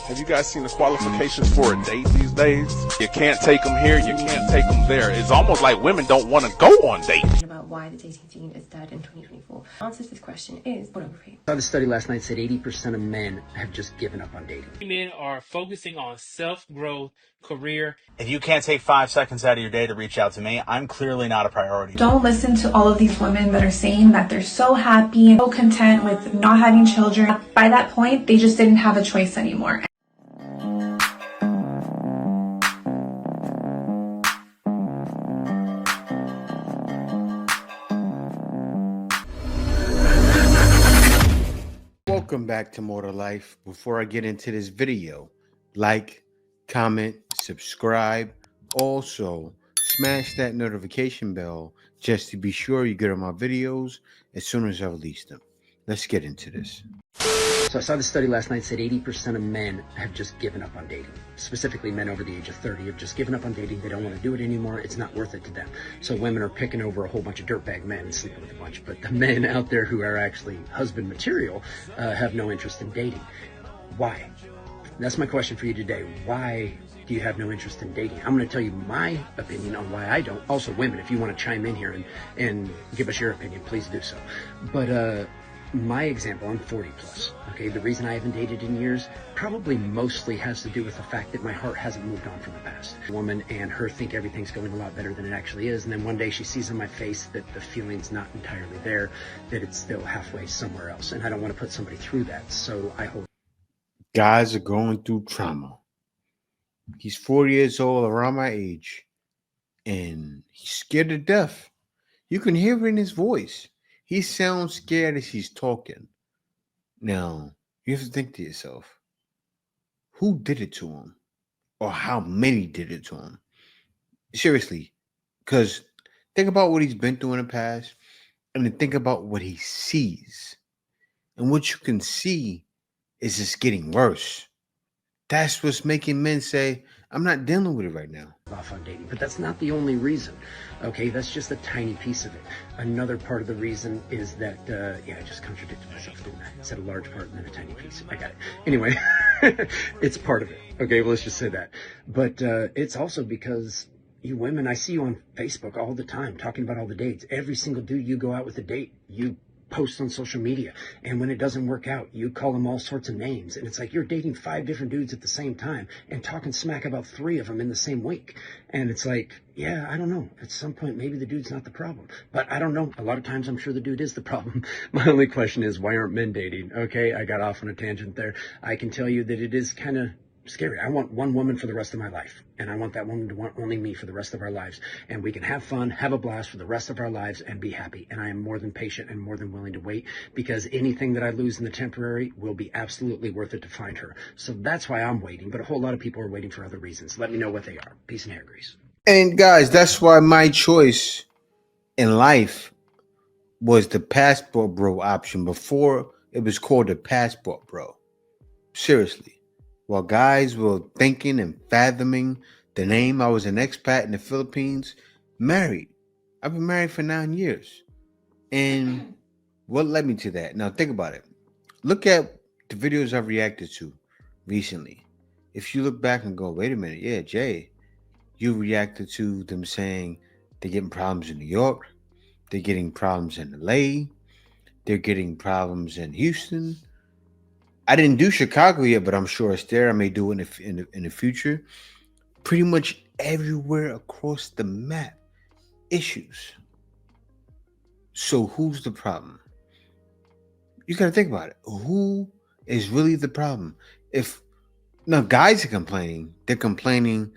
Have you guys seen the qualifications for a date these days? You can't take them here, you can't take them there. It's almost like women don't want to go on dates. About why the dating scene is dead in 2024. The answer to this question is pornography. I saw the study last night said 80% of men have just given up on dating. Men are focusing on self-growth, career. If you can't take 5 seconds out of your day to reach out to me, I'm clearly not a priority. Don't listen to all of these women that are saying that they're so happy and so content with not having children. By that point, they just didn't have a choice anymore. Welcome back to More to Life. Before I get into this video, like, comment, subscribe. Also, smash that notification bell just to be sure you get on my videos as soon as I release them. Let's get into this. So I saw the study last night said 80% of men have just given up on dating. Specifically, men over the age of 30 have just given up on dating. They don't want to do it anymore. It's not worth it to them. So women are picking over a whole bunch of dirtbag men and sleeping with a bunch. But the men out there who are actually husband material have no interest in dating. Why? That's my question for you today. Why do you have no interest in dating? I'm going to tell you my opinion on why I don't. Also, women, if you want to chime in here and give us your opinion, please do so. But my example, I'm 40 plus. Okay, the reason I haven't dated in years probably mostly has to do with the fact that my heart hasn't moved on from the past. A woman and her think everything's going a lot better than it actually is, and then one day she sees on my face that the feeling's not entirely there, that it's still halfway somewhere else, and I don't want to put somebody through that. So I hope. Guys are going through trauma. He's 40 years old, around my age, and he's scared to death. You can hear it in his voice. He sounds scared as he's talking. Now, you have to think to yourself, who did it to him? Or how many did it to him? Seriously, because think about what he's been through in the past, and then think about what he sees. And what you can see is it's getting worse. That's what's making men say, I'm not dealing with it right now. Off on dating, but that's not the only reason. Okay, that's just a tiny piece of it. Another part of the reason is that yeah, I just contradicted myself, didn't I? I said a large part and then a tiny piece. I got it. Anyway, it's part of it. Okay, well, let's just say that. But it's also because you women, I see you on Facebook all the time talking about all the dates. Every single dude you go out with a date, you post on social media, and when it doesn't work out, you call them all sorts of names, and it's like you're dating 5 different dudes at the same time and talking smack about 3 of them in the same week. And it's like, yeah, I don't know, at some point maybe the dude's not the problem, but I don't know. A lot of times I'm sure the dude is the problem. My only question is, why aren't men dating? Okay, I got off on a tangent there. I can tell you that it is kind of scary. I want one woman for the rest of my life, and I want that woman to want only me for the rest of our lives, and we can have fun, have a blast for the rest of our lives, and be happy. And I am more than patient and more than willing to wait, because anything that I lose in the temporary will be absolutely worth it to find her. So that's why I'm waiting, but a whole lot of people are waiting for other reasons. Let me know what they are. Peace and hair grease. And guys, that's why my choice in life was the passport bro option. Before it was called the passport bro. Seriously. While guys were thinking and fathoming the name, I was an expat in the Philippines, married. I've been married for 9 years. And what led me to that? Now think about it. Look at the videos I've reacted to recently. If you look back and go, wait a minute, yeah, Jay, you reacted to them saying they're getting problems in New York, they're getting problems in LA, they're getting problems in Houston. I didn't do Chicago yet, but I'm sure it's there. I may do it in the future. Pretty much everywhere across the map, issues. So who's the problem? You got to think about it. Who is really the problem? If now guys are complaining, they're complaining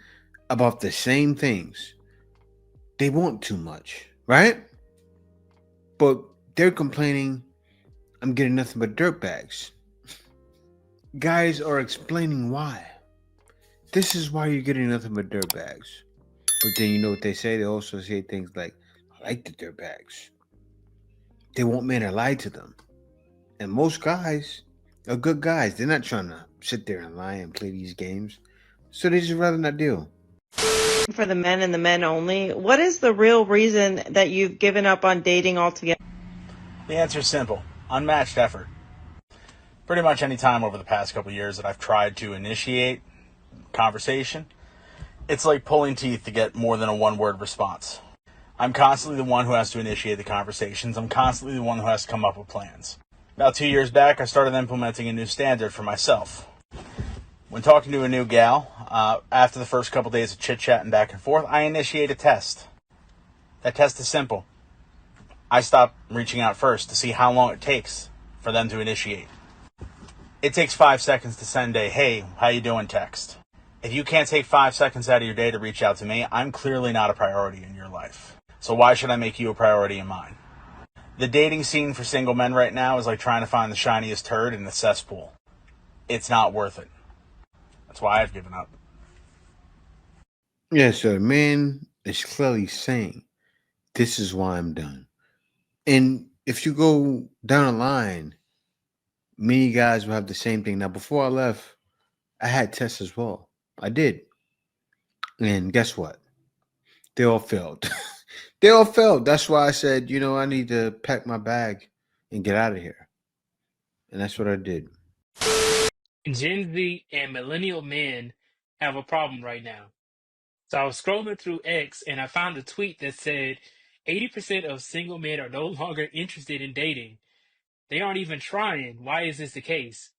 about the same things. They want too much, right? But they're complaining, I'm getting nothing but dirt bags. Guys are explaining why. This is why you're getting nothing but dirt bags. But then you know what they say? They also say things like, I like the dirt bags. They want men to lie to them. And most guys are good guys. They're not trying to sit there and lie and play these games. So they just rather not deal. For the men and the men only, what is the real reason that you've given up on dating altogether? The answer is simple. Unmatched effort. Pretty much any time over the past couple of years that I've tried to initiate conversation, it's like pulling teeth to get more than a one-word response. I'm constantly the one who has to initiate the conversations. I'm constantly the one who has to come up with plans. About 2 years back, I started implementing a new standard for myself. When talking to a new gal, after the first couple days of chit-chat and back and forth, I initiate a test. That test is simple. I stop reaching out first to see how long it takes for them to initiate. It takes 5 seconds to send a, "Hey, how you doing?" text. If you can't take 5 seconds out of your day to reach out to me, I'm clearly not a priority in your life. So why should I make you a priority in mine? The dating scene for single men right now is like trying to find the shiniest turd in the cesspool. It's not worth it. That's why I've given up. Yeah, so the man is clearly saying, this is why I'm done. And if you go down the line, many guys will have the same thing. Now, before I left, I had tests as well. I did. And guess what? They all failed. They all failed. That's why I said, I need to pack my bag and get out of here. And that's what I did. Gen Z and millennial men have a problem right now. So I was scrolling through X and I found a tweet that said 80% of single men are no longer interested in dating. They aren't even trying. Why is this the case?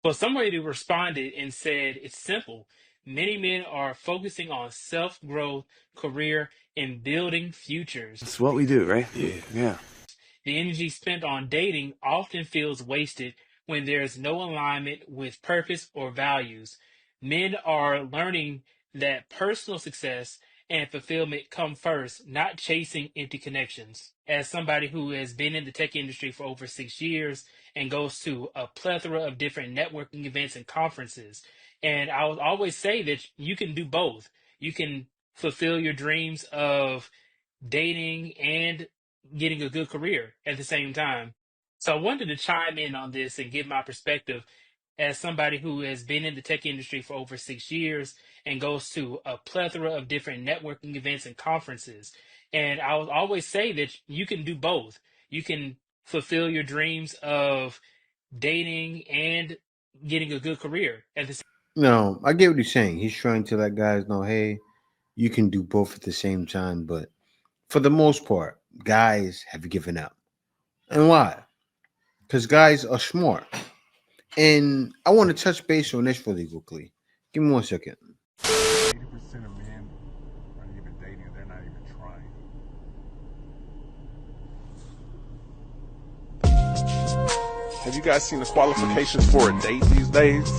Well, somebody responded and said it's simple. Many men are focusing on self growth, career, and building futures. It's what we do, right? Yeah. The energy spent on dating often feels wasted when there is no alignment with purpose or values. Men are learning that personal success and fulfillment come first, not chasing empty connections. As somebody who has been in the tech industry for over 6 years and goes to a plethora of different networking events and conferences, and I will always say that you can do both. You can fulfill your dreams of dating and getting a good career at the same time. So I wanted to chime in on this and give my perspective as somebody who has been in the tech industry for over 6 years and goes to a plethora of different networking events and conferences. And I will always say that you can do both. You can fulfill your dreams of dating and getting a good career at the same. No, I get what he's saying. He's trying to let guys know, hey, you can do both at the same time. But for the most part, guys have given up. And why? Because guys are smart. And I want to touch base on this really quickly. Give me 1 second. 80% of men aren't even dating, they're not even trying. Have you guys seen the qualifications for a date these days?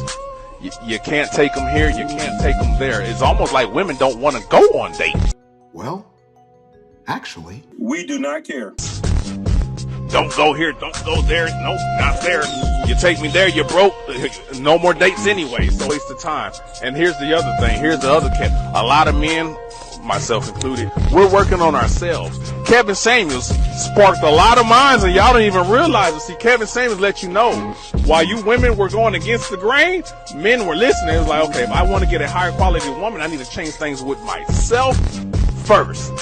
You can't take them here, you can't take them there. It's almost like women don't want to go on dates. Well, actually, we do not care. Don't go here, don't go there. Nope, not there. You take me there, you're broke. No more dates anyway. So waste of time. And here's the other thing. Here's the other cat. A lot of men, myself included, we're working on ourselves. Kevin Samuels sparked a lot of minds, and y'all don't even realize it. See, Kevin Samuels let you know, while you women were going against the grain, men were listening. It was like, okay, if I want to get a higher quality woman, I need to change things with myself first.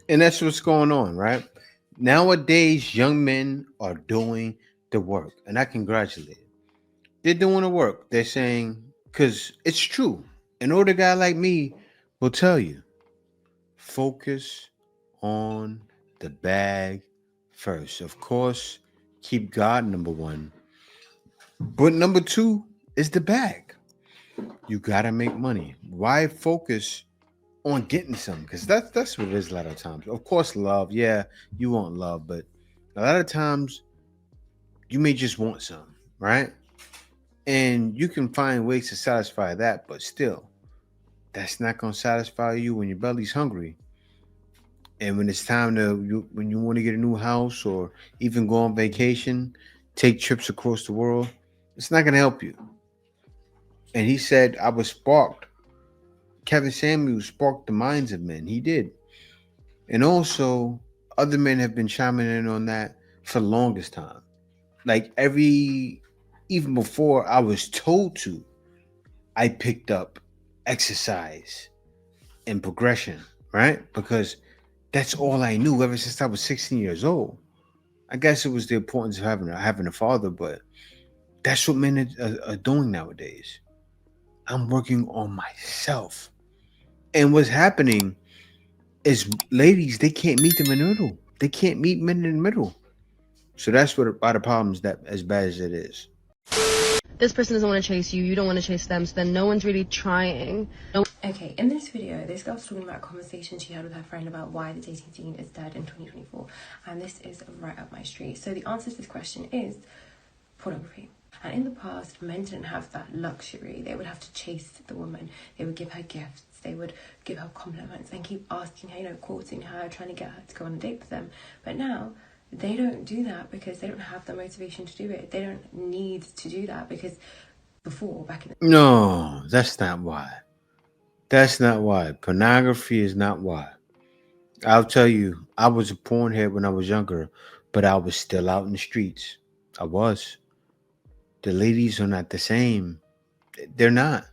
And that's what's going on, right? Nowadays, young men are doing the work, and I congratulate them. They're doing the work. They're saying, because it's true. An older guy like me will tell you, focus on the bag first. Of course, keep God number one. But number two is the bag. You got to make money. Why focus on getting something? Because that's what it is a lot of times. Of course, love. Yeah, you want love, but a lot of times you may just want some, right? And you can find ways to satisfy that, but still, that's not going to satisfy you when your belly's hungry. And when it's time when you want to get a new house or even go on vacation, take trips across the world, it's not going to help you. And he said, I was sparked. Kevin Samuels sparked the minds of men. He did. And also, other men have been chiming in on that for the longest time. Like even before I was told to, I picked up exercise and progression, right? Because that's all I knew ever since I was 16 years old. I guess it was the importance of having a father, but That's what men are doing nowadays. I'm working on myself. And what's happening is ladies, they can't meet them in the middle. They can't meet men in the middle. So that's what a lot of problems that as bad as it is. This person doesn't want to chase you, you don't want to chase them, so then no one's really trying. Okay, in this video, this girl's talking about a conversation she had with her friend about why the dating scene is dead in 2024. And this is right up my street. So the answer to this question is pornography. And in the past, men didn't have that luxury. They would have to chase the woman. They would give her gifts. They would give her compliments and keep asking her, you know, courting her, trying to get her to go on a date with them. But now, they don't do that because they don't have the motivation to do it. They don't need to do that because before, back in the... No, that's not why. That's not why. Pornography is not why. I'll tell you, I was a pornhead when I was younger, but I was still out in the streets. I was. The ladies are not the same. They're not.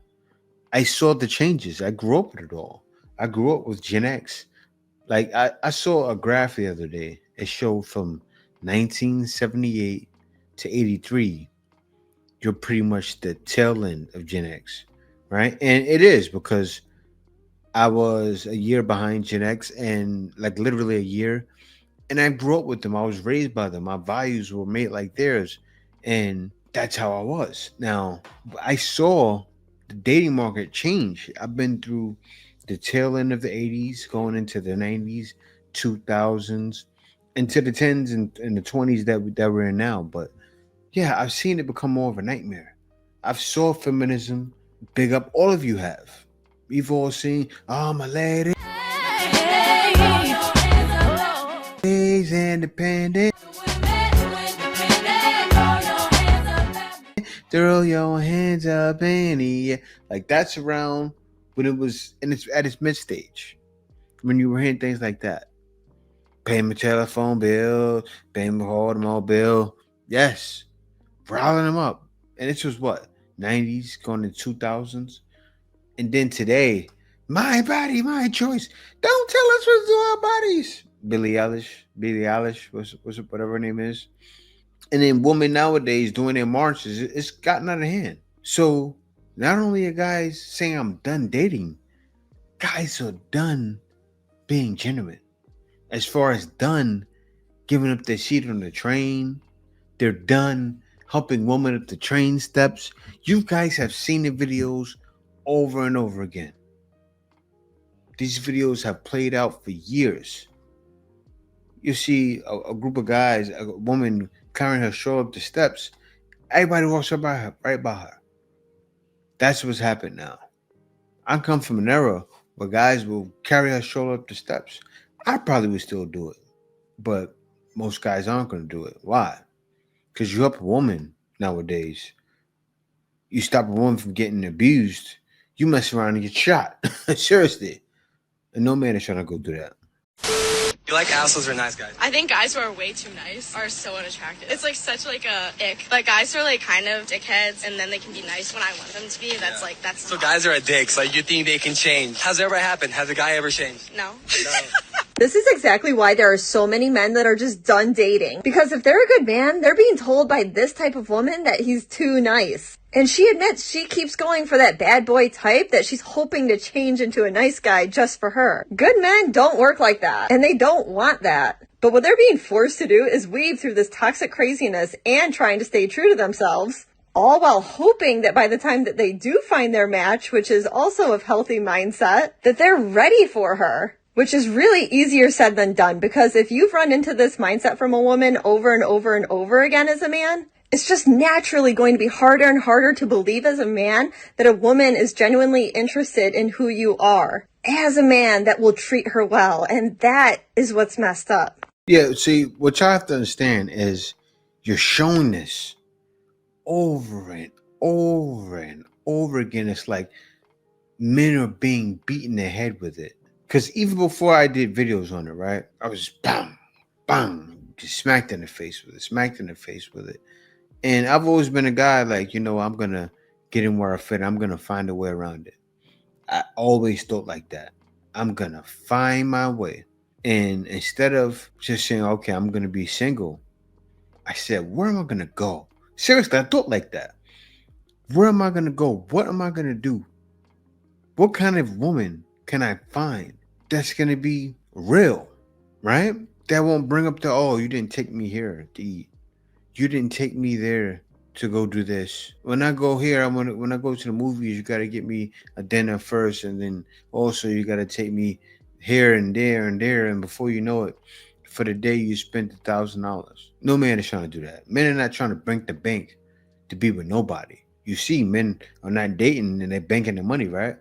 I saw the changes. I grew up with it all. I grew up with Gen X. Like I saw a graph the other day. It showed from 1978 to 83. You're pretty much the tail end of Gen X, right? And it is because I was a year behind Gen X and like literally a year. And I grew up with them. I was raised by them. My values were made like theirs. And that's how I was. Now, I saw the dating market change. I've been through the tail end of the 80s, going into the 90s, 2000s, into the 10s and the 20s that we're in now. But yeah, I've seen it become more of a nightmare. I've saw feminism. Big up, all of you have. We've all seen, oh, my lady. Is independent. Throw your hands up in the air. Like that's around when it was in its at its mid stage. When you were hearing things like that. Pay my telephone bill, pay my automobile. Yes. Riling them up. And this was what? 90s going to 2000s. And then today, my body, my choice. Don't tell us what to do our bodies. Billie Eilish, whatever her name is. And then women nowadays doing their marches, it's gotten out of hand. So not only are guys saying I'm done dating, guys are done being genuine. As far as done giving up their seat on the train, they're done helping women up the train steps. You guys have seen the videos over and over again. These videos have played out for years. You see a group of guys, a woman carrying her stroller up the steps. Everybody walks up by her, right by her. That's what's happened now. I come from an era where guys will carry her stroller up the steps. I probably would still do it, but most guys aren't going to do it. Why? Because you help a woman nowadays. You stop a woman from getting abused. You mess around and get shot. Seriously. And no man is trying to go do that. You like assholes or nice guys? I think guys who are way too nice are so unattractive. It's like such like a ick. Like guys who are like kind of dickheads and then they can be nice when I want them to be. That's like that's. So guys are dicks. Like you think they can change? Has it ever happened? Has a guy ever changed? No. This is exactly why there are so many men that are just done dating. Because if they're a good man, they're being told by this type of woman that he's too nice. And she admits she keeps going for that bad boy type that she's hoping to change into a nice guy just for her. Good men don't work like that. And they don't want that. But what they're being forced to do is weave through this toxic craziness and trying to stay true to themselves. All while hoping that by the time that they do find their match, which is also a healthy mindset, that they're ready for her. Which is really easier said than done, because if you've run into this mindset from a woman over and over and over again as a man, it's just naturally going to be harder and harder to believe as a man that a woman is genuinely interested in who you are as a man that will treat her well. And that is what's messed up. Yeah, see, what y'all have to understand is you're showing this over and over and over again. It's like men are being beaten in the head with it. Because even before I did videos on it, right, I was just bam, bam, just smacked in the face with it. And I've always been a guy like, you know, I'm going to get in where I fit. I'm going to find a way around it. I always thought like that. I'm going to find my way. And instead of just saying, okay, I'm going to be single, I said, where am I going to go? Seriously, I thought like that. Where am I gonna go? What am I gonna do? What kind of woman can I find that's gonna be real, right? That won't bring up the, oh, you didn't take me here to eat. You didn't take me there to go do this. When I go here, when I go to the movies, you gotta get me a dinner first, and then also you gotta take me here and there and there, and before you know it, for the day you spent $1,000. No man is trying to do that. Men are not trying to break the bank to be with nobody. You see, men are not dating and they're banking the money, right?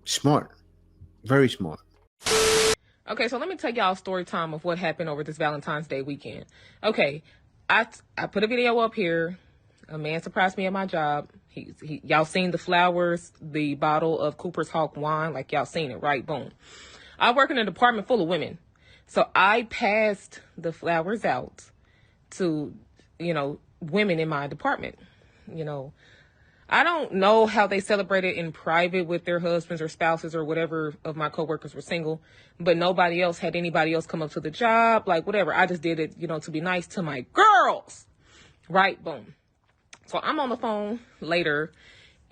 Smart. Very smart. Okay, so let me tell y'all a story time of what happened over this Valentine's Day weekend. Okay, I put a video up here. A man surprised me at my job. Y'all seen the flowers, the bottle of Cooper's Hawk wine, like y'all seen it, right? Boom. I work in a department full of women. So I passed the flowers out to, women in my department. I don't know how they celebrated in private with their husbands or spouses or whatever of my coworkers were single, but nobody else had anybody else come up to the job, like whatever. I just did it, to be nice to my girls. Right? Boom. So I'm on the phone later,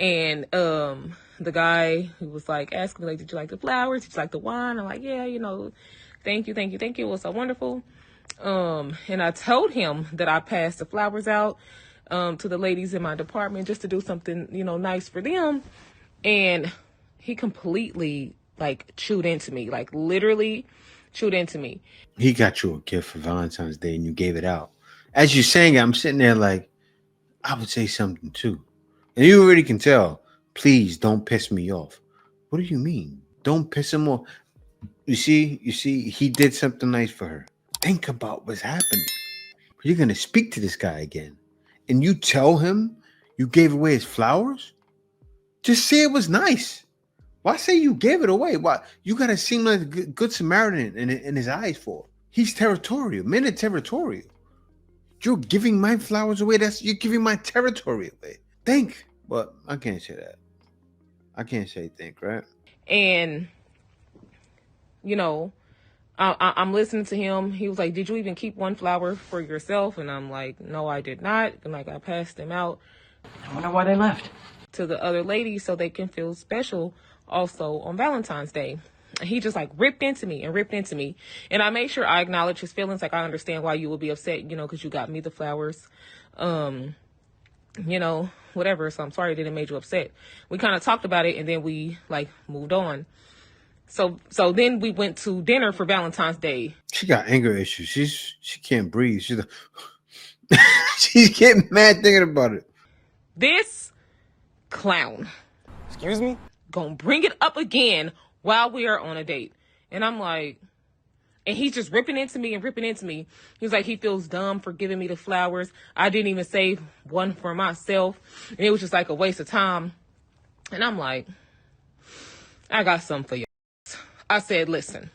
and the guy who was like asking me, like, did you like the flowers? Did you like the wine? I'm like, yeah, thank you. It was so wonderful. And I told him that I passed the flowers out to the ladies in my department just to do something, nice for them. And he completely chewed into me, literally chewed into me. He got you a gift for Valentine's Day and you gave it out. As you're saying it, I'm sitting there like, I would say something too. And you already can tell, please don't piss me off. What do you mean? Don't piss him off. You see, he did something nice for her. Think about what's happening. You're going to speak to this guy again. And you tell him you gave away his flowers? Just say it was nice. Why say you gave it away? Why? You got to seem like a good Samaritan in his eyes for. He's territorial. Men are territorial. You're giving my flowers away. You're giving my territory away. Think. But I can't say that. I can't say think, right? And, I'm listening to him. He was like, did you even keep one flower for yourself? And I'm like, no, I did not. And I passed them out. I wonder why they left. To the other ladies so they can feel special also on Valentine's Day. And he just ripped into me. And I made sure I acknowledge his feelings. I understand why you would be upset, because you got me the flowers. Whatever. So I'm sorry that it made you upset. We kind of talked about it and then we moved on. So then we went to dinner for Valentine's Day. She got anger issues. She can't breathe. She's getting mad thinking about it. This clown. Excuse me? Gonna bring it up again while we are on a date. And I'm like, and he's just ripping into me. He was like, he feels dumb for giving me the flowers. I didn't even save one for myself. And it was just a waste of time. And I'm like, I got something for you. I said, listen,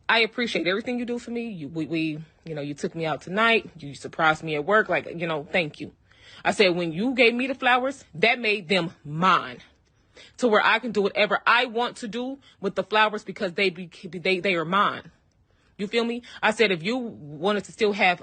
I appreciate everything you do for me. You took me out tonight. You surprised me at work. Thank you. I said, when you gave me the flowers, that made them mine. To where I can do whatever I want to do with the flowers because they are mine. You feel me? I said, if you wanted to still have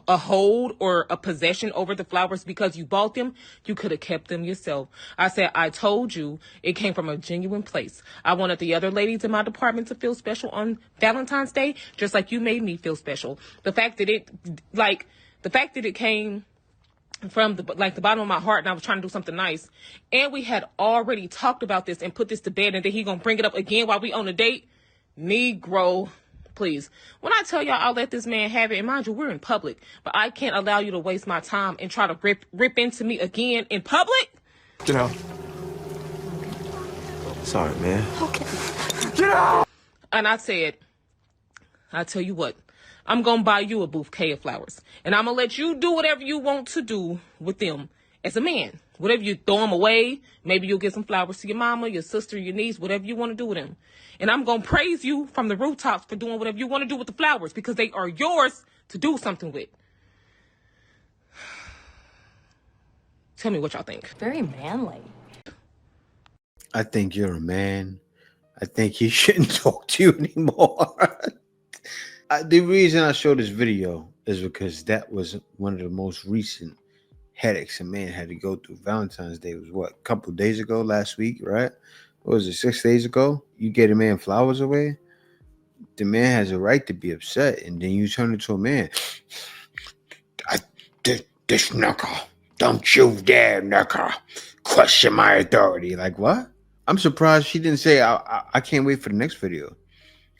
a hold or a possession over the flowers because you bought them, you could have kept them yourself. I said, I told you it came from a genuine place. I wanted the other ladies in my department to feel special on Valentine's Day, just like you made me feel special. The fact that it came from the bottom of my heart and I was trying to do something nice, and we had already talked about this and put this to bed, and then he gonna bring it up again while we on a date. Negro, please. When I tell y'all I'll let this man have it, and mind you, we're in public, but I can't allow you to waste my time and try to rip into me again in public. Get out. Sorry, man. Okay. Get out! And I said, I tell you what, I'm going to buy you a bouquet of flowers. And I'm going to let you do whatever you want to do with them as a man. Whatever you throw them away, maybe you'll get some flowers to your mama, your sister, your niece, whatever you want to do with them. And I'm going to praise you from the rooftops for doing whatever you want to do with the flowers because they are yours to do something with. Tell me what y'all think. Very manly. I think you're a man. I think he shouldn't talk to you anymore. The reason I showed this video is because that was one of the most recent headaches a man had to go through. Valentine's Day was what, a couple days ago, last week, right? What was it, 6 days ago? You get a man flowers away, the man has a right to be upset, and then you turn into a man. This knuckle, don't you dare knuckle question my authority. Like what? I'm surprised she didn't say I can't wait for the next video.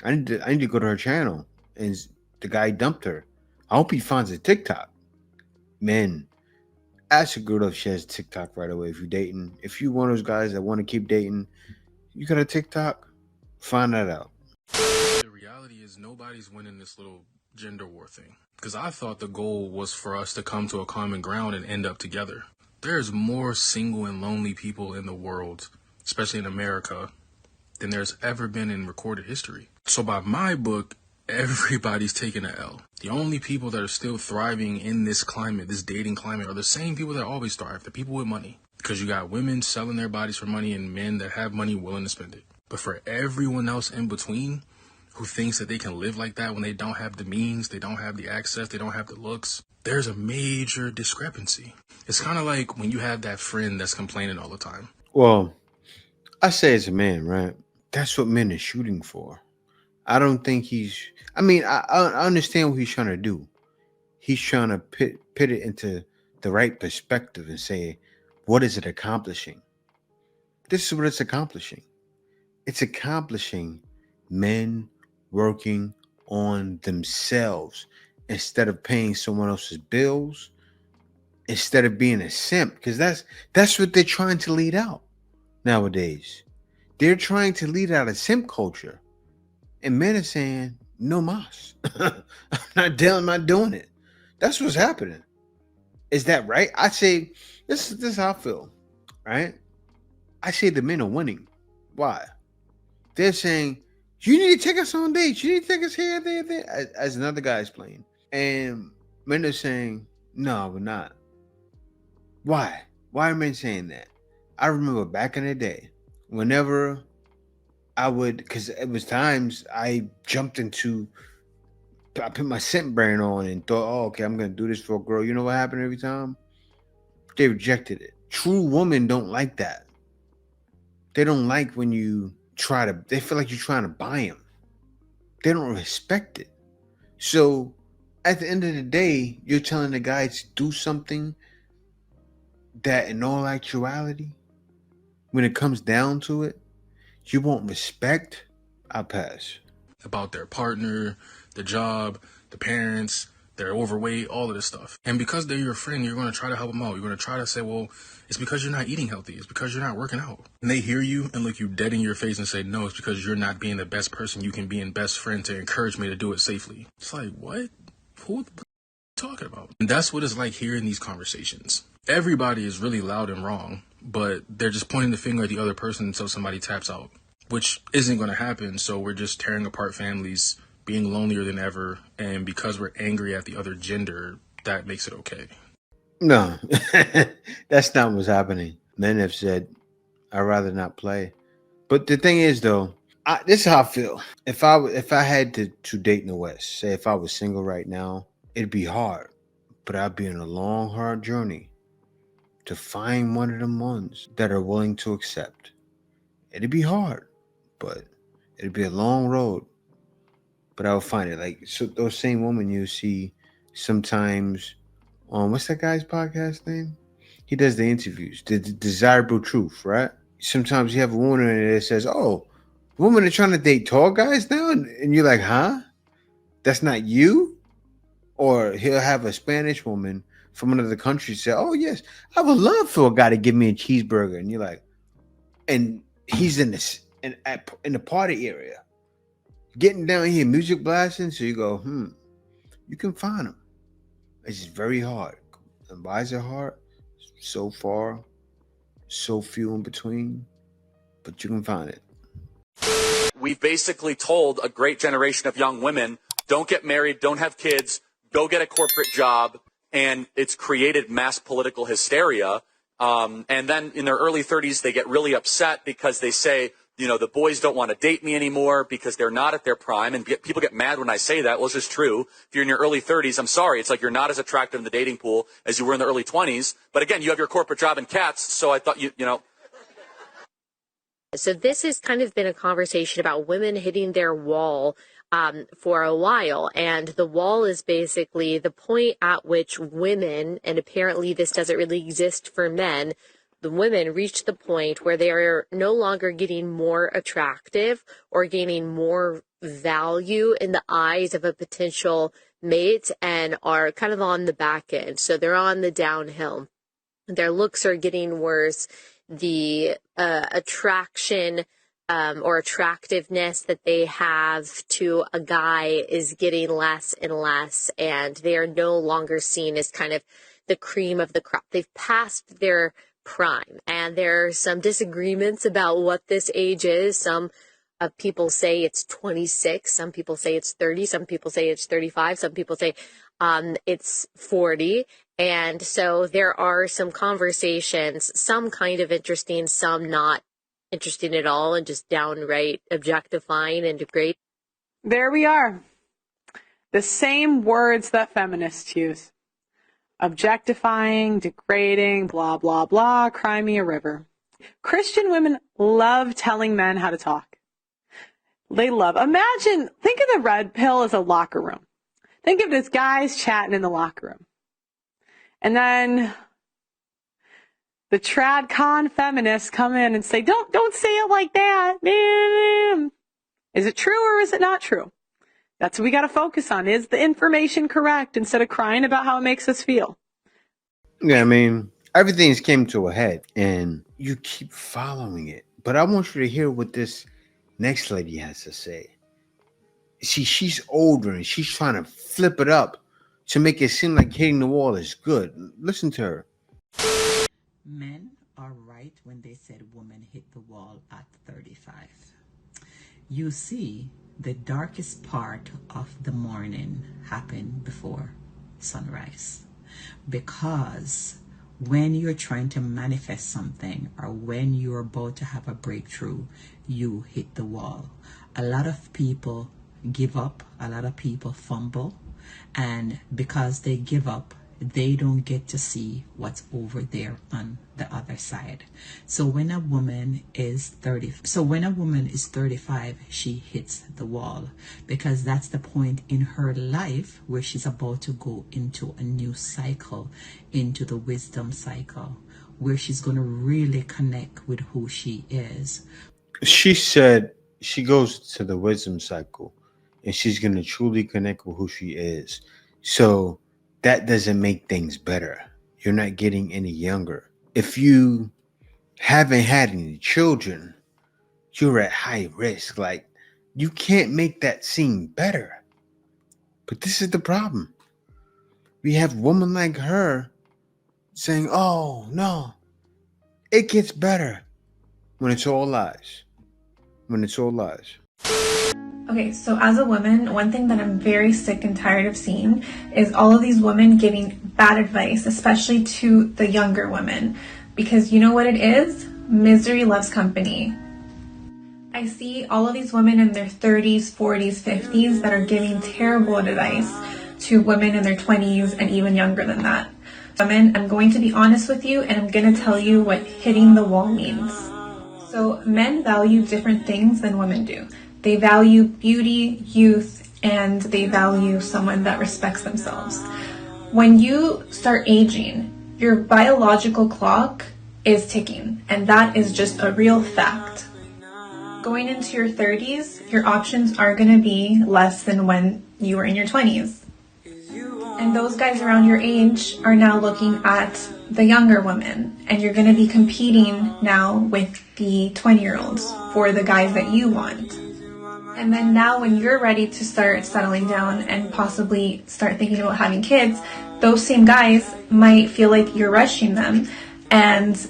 I need to go to her channel, and the guy dumped her. I hope he finds a TikTok. Men, ask a girl if she has TikTok right away. If you're dating, if you're one of those guys that want to keep dating, you got a TikTok, find that out. The reality is nobody's winning this little gender war thing. Because I thought the goal was for us to come to a common ground and end up together. There's more single and lonely people in the world, especially in America, than there's ever been in recorded history. So by my book, everybody's taking an L. The only people that are still thriving in this climate, this dating climate, are the same people that always thrive, the people with money. Because you got women selling their bodies for money and men that have money willing to spend it. But for everyone else in between, who thinks that they can live like that when they don't have the means, they don't have the access, they don't have the looks, there's a major discrepancy. It's kind of like when you have that friend that's complaining all the time. Well, I say as a man, right? That's what men are shooting for. I don't think I understand what he's trying to do. He's trying to pit it into the right perspective and say, what is it accomplishing? This is what it's accomplishing. It's accomplishing men working on themselves instead of paying someone else's bills, instead of being a simp, because that's what they're trying to lead out nowadays. They're trying to lead out a simp culture, and men are saying no mas. I'm not doing it. That's what's happening. Is that right? I say this is how I feel, right? I say the men are winning. Why? They're saying, you need to take us on dates. You need to take us here, there. As another guy is playing. And men are saying, no, we're not. Why? Why are men saying that? I remember back in the day, whenever I would, because it was times I put my simp brain on and thought, oh, okay, I'm going to do this for a girl. You know what happened every time? They rejected it. True women don't like that. They don't like when they feel like you're trying to buy them. They don't respect it. So at the end of the day, you're telling the guy to do something that in all actuality, when it comes down to it, you won't respect. I'll pass. About their partner, the job, the parents, they're overweight, all of this stuff. And because they're your friend, you're going to try to help them out. You're going to try to say, well, it's because you're not eating healthy. It's because you're not working out. And they hear you and look you dead in your face and say, no, it's because you're not being the best person you can be and best friend to encourage me to do it safely. It's like, what? Who are you talking about? And that's what it's like hearing these conversations. Everybody is really loud and wrong, but they're just pointing the finger at the other person until somebody taps out, which isn't going to happen. So we're just tearing apart families, being lonelier than ever, and because we're angry at the other gender, that makes it okay. No, that's not what's happening. Men have said, I'd rather not play. But the thing is, though, this is how I feel. If I had to date in the West, say if I was single right now, it'd be hard. But I'd be on a long, hard journey to find one of them ones that are willing to accept. It'd be hard, but it'd be a long road. But I would find it. Like, so those same women you see sometimes on, what's that guy's podcast name? He does the interviews, the Desirable Truth, right? Sometimes you have a woman in there that says, oh, women are trying to date tall guys now? And you're like, huh? That's not you? Or he'll have a Spanish woman from another country say, oh, yes, I would love for a guy to give me a cheeseburger. And you're like, and he's in the party area, getting down here, music blasting. So you go, you can find him. It's just very hard. And why is it hard? So far, so few in between, but you can find it. We've basically told a great generation of young women, don't get married, don't have kids, go get a corporate job, and it's created mass political hysteria. And then in their early 30s, they get really upset because they say, you know, the boys don't want to date me anymore because they're not at their prime. And people get mad when I say that. Well, it's just true. If you're in your early 30s, I'm sorry. It's like you're not as attractive in the dating pool as you were in the early 20s. But again, you have your corporate job and cats. So I thought you know. So this has kind of been a conversation about women hitting their wall for a while. And the wall is basically the point at which women, and apparently this doesn't really exist for men, the women reach the point where they are no longer getting more attractive or gaining more value in the eyes of a potential mate and are kind of on the back end. So they're on the downhill. Their looks are getting worse. The attraction or attractiveness that they have to a guy is getting less and less, and they are no longer seen as kind of the cream of the crop. They've passed their prime, and there are some disagreements about what this age is. Some people say it's 26, some people say it's 30, some people say it's 35, some people say it's 40. And so there are some conversations, some kind of interesting, some not interesting at all, and just downright objectifying and degrading. There we are. The same words that feminists use. Objectifying, degrading, blah, blah, blah, cry me a river. Christian women love telling men how to talk. Think of the red pill as a locker room. Think of this guys chatting in the locker room. And then the trad con feminists come in and say, don't say it like that. Is it true or is it not true? That's what we got to focus on. Is the information correct instead of crying about how it makes us feel? Yeah, I mean, everything's came to a head and you keep following it. But I want you to hear what this next lady has to say. See, she's older and she's trying to flip it up to make it seem like hitting the wall is good. Listen to her. Men are right when they said women hit the wall at 35. You see, the darkest part of the morning happened before sunrise. Because when you're trying to manifest something or when you're about to have a breakthrough, you hit the wall. A lot of people give up, a lot of people fumble, and because they give up, they don't get to see what's over there on the other side. So when a woman is 35, she hits the wall, because that's the point in her life where she's about to go into a new cycle, into the wisdom cycle, where she's going to really connect with who she is. She said she goes to the wisdom cycle and she's going to truly connect with who she is. So that doesn't make things better. You're not getting any younger. If you haven't had any children, you're at high risk. Like, you can't make that seem better. But this is the problem. We have women like her saying, oh, no, it gets better, when it's all lies. When it's all lies. Okay, so as a woman, one thing that I'm very sick and tired of seeing is all of these women giving bad advice, especially to the younger women. Because you know what it is? Misery loves company. I see all of these women in their 30s, 40s, 50s that are giving terrible advice to women in their 20s and even younger than that. Women, I'm going to be honest with you and I'm going to tell you what hitting the wall means. So men value different things than women do. They value beauty, youth, and they value someone that respects themselves. When you start aging, your biological clock is ticking, and that is just a real fact. Going into your 30s, your options are going to be less than when you were in your 20s. And those guys around your age are now looking at the younger women, and you're going to be competing now with the 20-year-olds for the guys that you want. And then now when you're ready to start settling down and possibly start thinking about having kids, those same guys might feel like you're rushing them and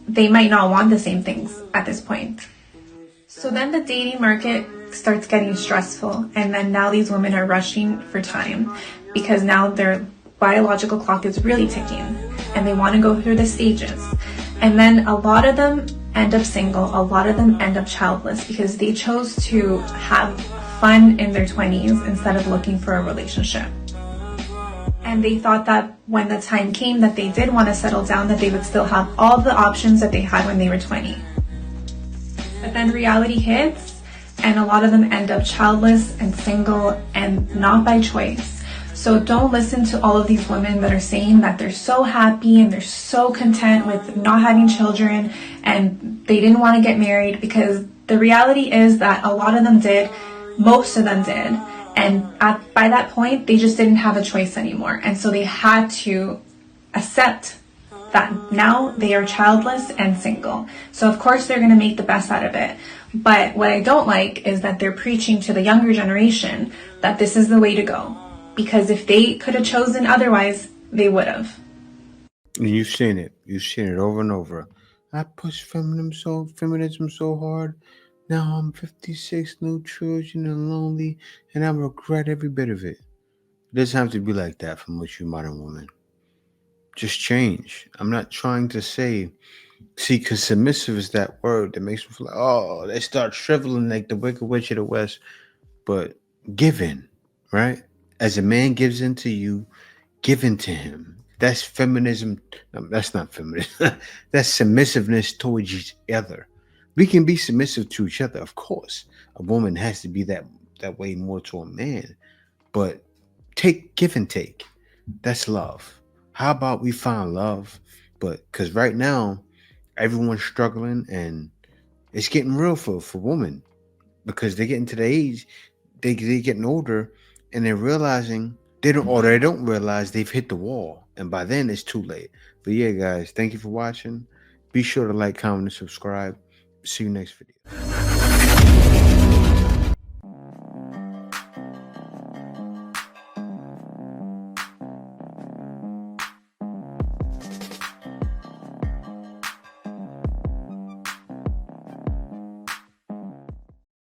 they might not want the same things at this point. So then the dating market starts getting stressful, and then now these women are rushing for time because now their biological clock is really ticking and they want to go through the stages. And then a lot of them end up single. A lot of them end up childless because they chose to have fun in their 20s instead of looking for a relationship. And they thought that when the time came that they did want to settle down, that they would still have all the options that they had when they were 20. But then reality hits, and a lot of them end up childless and single, and not by choice. So don't listen to all of these women that are saying that they're so happy and they're so content with not having children and they didn't want to get married, because the reality is that a lot of them did, most of them did. And by that point, they just didn't have a choice anymore. And so they had to accept that now they are childless and single. So of course they're going to make the best out of it. But what I don't like is that they're preaching to the younger generation that this is the way to go. Because if they could have chosen otherwise, they would have. And you've seen it. You've seen it over and over. I pushed feminism so hard. Now I'm 56, no children and lonely, and I regret every bit of it. It doesn't have to be like that for most you modern women. Just change. I'm not trying to say, see, because submissive is that word that makes me feel like, oh, they start shriveling like the Wicked Witch of the West. But give in, right? As a man gives in to you, give in to him. That's feminism. No, that's not feminism. That's submissiveness towards each other. We can be submissive to each other, of course. A woman has to be that way more to a man. But give and take. That's love. How about we find love? But because right now, everyone's struggling and it's getting real for women, because they're getting to the age, they're getting older, and they're realizing they don't realize they've hit the wall, and by then it's too late. But yeah, guys, thank you for watching. Be sure to like, comment, and subscribe. See you next video.